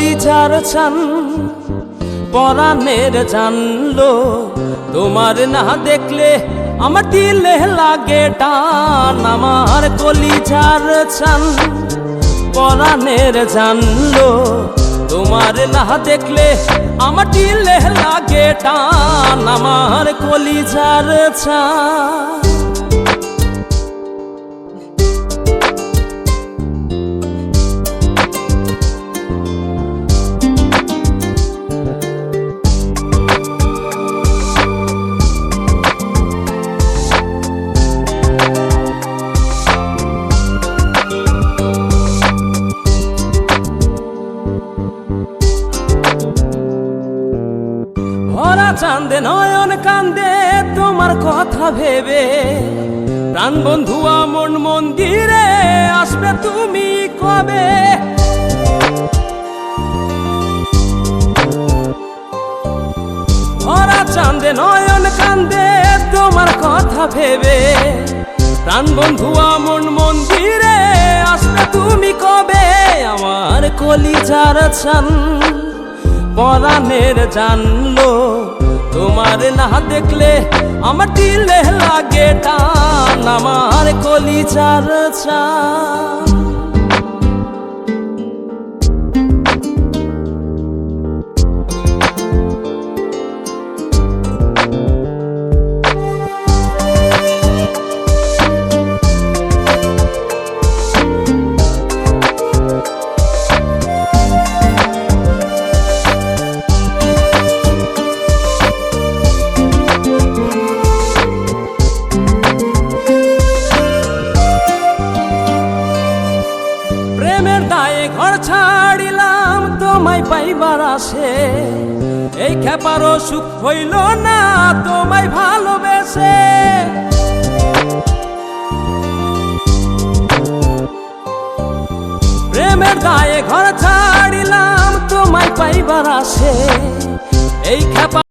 কলিজার চান পরাণের জানলো, তোমার না দেখলে আমার দিলে লাগে টান। আমার কলিজার চান পরাণের জানলো, তোমার না দেখলে আমার দিলে লাগে টান। আমার কলিজার চান ভরা চাঁদে নয়ন কান্দে তোমার কথা ভেবে, প্রাণ বন্ধু মন মন্দিরে আসবে তুমি কবে? ভরা চাঁদে নয়ন কান্দে তোমার কথা ভেবে, প্রাণ বন্ধু মন মন্দিরে আসবে তুমি কবে? আমার কলিজার চান পরাণের জানলো, তোমার না দেখলে আমার দিলে লাগে টান। আমার কলিজার চান ঘর ছাড়িলাম তোমায় পাইবার আসে, এই খেপারও সুখ হইল না তোমায় ভালোবেসে। প্রেমের দায়ে ঘর ছাড়িলাম তোমায় পাইবার আসে, এই খেপা